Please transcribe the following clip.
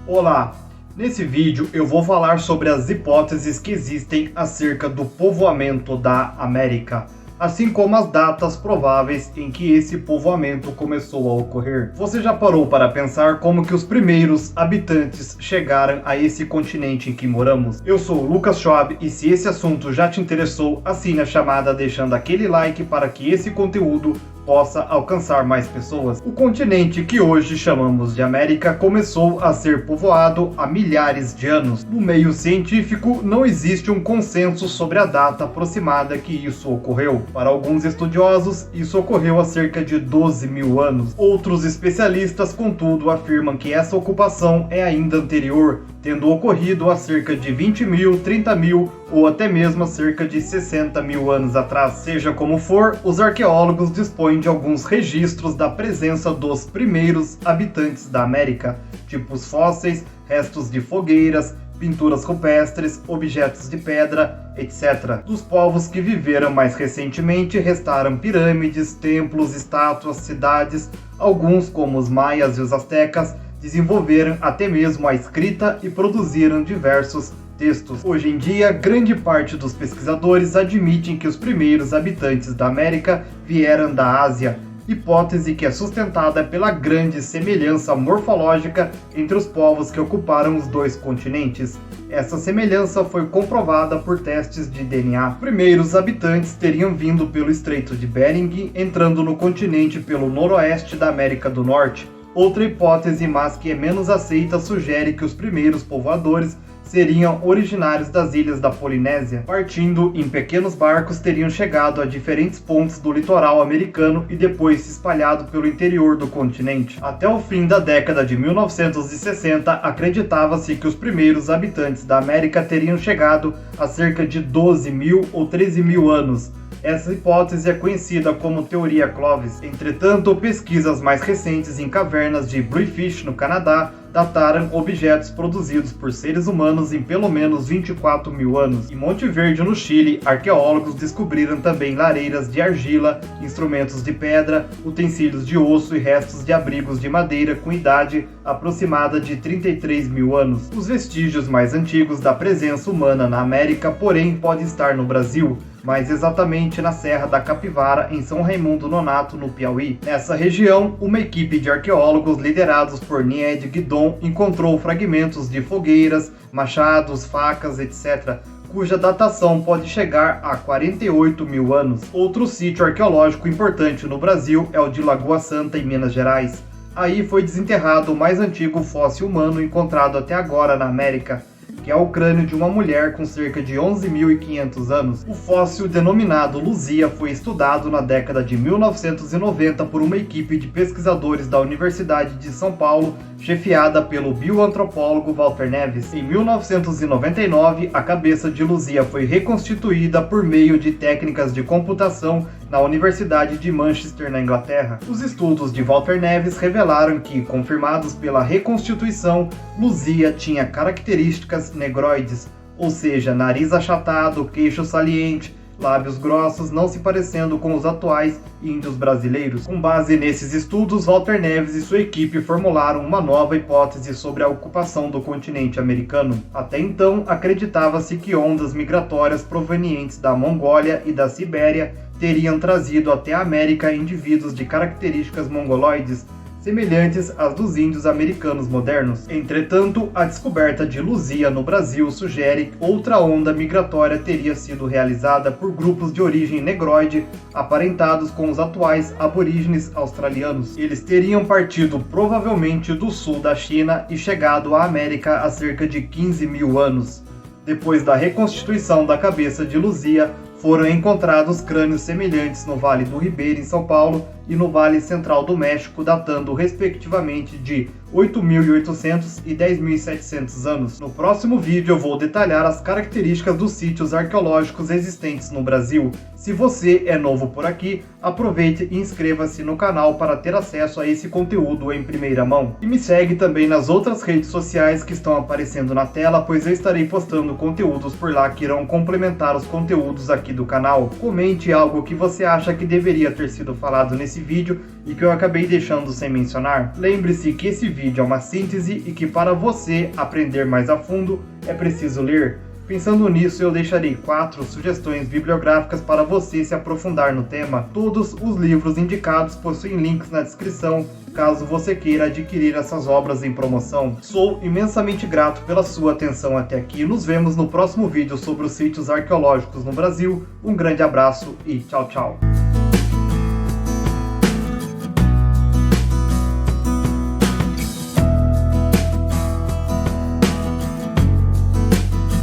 Olá! Nesse vídeo eu vou falar sobre as hipóteses que existem acerca do povoamento da América, assim como as datas prováveis em que esse povoamento começou a ocorrer. Você já parou para pensar como que os primeiros habitantes chegaram a esse continente em que moramos? Eu sou o Lucas Schwab e se esse assunto já te interessou, assine a chamada deixando aquele like para que esse conteúdo possa alcançar mais pessoas. O continente que hoje chamamos de América começou a ser povoado há milhares de anos. No meio científico, não existe um consenso sobre a data aproximada que isso ocorreu. Para alguns estudiosos, isso ocorreu há cerca de 12 mil anos. Outros especialistas, contudo, afirmam que essa ocupação é ainda anterior, tendo ocorrido há cerca de 20 mil, 30 mil ou até mesmo há cerca de 60 mil anos atrás. Seja como for, os arqueólogos dispõem de alguns registros da presença dos primeiros habitantes da América, tipos fósseis, restos de fogueiras, pinturas rupestres, objetos de pedra, etc. Dos povos que viveram mais recentemente, restaram pirâmides, templos, estátuas, cidades. Alguns, como os maias e os astecas, desenvolveram até mesmo a escrita e produziram diversos textos. Hoje em dia, grande parte dos pesquisadores admitem que os primeiros habitantes da América vieram da Ásia, hipótese que é sustentada pela grande semelhança morfológica entre os povos que ocuparam os dois continentes. Essa semelhança foi comprovada por testes de DNA. Os primeiros habitantes teriam vindo pelo Estreito de Bering, entrando no continente pelo noroeste da América do Norte. Outra hipótese, mas que é menos aceita, sugere que os primeiros povoadores seriam originários das ilhas da Polinésia. Partindo em pequenos barcos, teriam chegado a diferentes pontos do litoral americano e depois se espalhado pelo interior do continente. Até o fim da década de 1960, acreditava-se que os primeiros habitantes da América teriam chegado há cerca de 12 mil ou 13 mil anos. Essa hipótese é conhecida como teoria Clovis. Entretanto, pesquisas mais recentes em cavernas de Bluefish, no Canadá, dataram objetos produzidos por seres humanos em pelo menos 24 mil anos. Em Monte Verde, no Chile, arqueólogos descobriram também lareiras de argila, instrumentos de pedra, utensílios de osso e restos de abrigos de madeira com idade aproximada de 33 mil anos. Os vestígios mais antigos da presença humana na América, porém, podem estar no Brasil, mais exatamente na Serra da Capivara, em São Raimundo Nonato, no Piauí. Nessa região, uma equipe de arqueólogos liderados por Nied Guidon encontrou fragmentos de fogueiras, machados, facas, etc., cuja datação pode chegar a 48 mil anos. Outro sítio arqueológico importante no Brasil é o de Lagoa Santa, em Minas Gerais. Aí foi desenterrado o mais antigo fóssil humano encontrado até agora na América, que é o crânio de uma mulher com cerca de 11.500 anos. O fóssil, denominado Luzia, foi estudado na década de 1990 por uma equipe de pesquisadores da Universidade de São Paulo, chefiada pelo bioantropólogo Walter Neves. Em 1999, a cabeça de Luzia foi reconstituída por meio de técnicas de computação na Universidade de Manchester, na Inglaterra. Os estudos de Walter Neves revelaram que, confirmados pela reconstituição, Luzia tinha características negroides, ou seja, nariz achatado, queixo saliente, lábios grossos, não se parecendo com os atuais índios brasileiros. Com base nesses estudos, Walter Neves e sua equipe formularam uma nova hipótese sobre a ocupação do continente americano. Até então, acreditava-se que ondas migratórias provenientes da Mongólia e da Sibéria teriam trazido até a América indivíduos de características mongoloides, semelhantes às dos índios americanos modernos. Entretanto, a descoberta de Luzia no Brasil sugere que outra onda migratória teria sido realizada por grupos de origem negroide aparentados com os atuais aborígenes australianos. Eles teriam partido provavelmente do sul da China e chegado à América há cerca de 15 mil anos. Depois da reconstituição da cabeça de Luzia, foram encontrados crânios semelhantes no Vale do Ribeira, em São Paulo, e no Vale Central do México, datando respectivamente de 8.800 e 10.700 anos. No próximo vídeo eu vou detalhar as características dos sítios arqueológicos existentes no Brasil. Se você é novo por aqui, aproveite e inscreva-se no canal para ter acesso a esse conteúdo em primeira mão. E me segue também nas outras redes sociais que estão aparecendo na tela, pois eu estarei postando conteúdos por lá que irão complementar os conteúdos aqui do canal. Comente algo que você acha que deveria ter sido falado nesse nesse vídeo e que eu acabei deixando sem mencionar? Lembre-se que esse vídeo é uma síntese e que para você aprender mais a fundo é preciso ler. Pensando nisso, eu deixarei 4 sugestões bibliográficas para você se aprofundar no tema. Todos os livros indicados possuem links na descrição, caso você queira adquirir essas obras em promoção. Sou imensamente grato pela sua atenção até aqui. Nos vemos no próximo vídeo sobre os sítios arqueológicos no Brasil. Um grande abraço e tchau, tchau.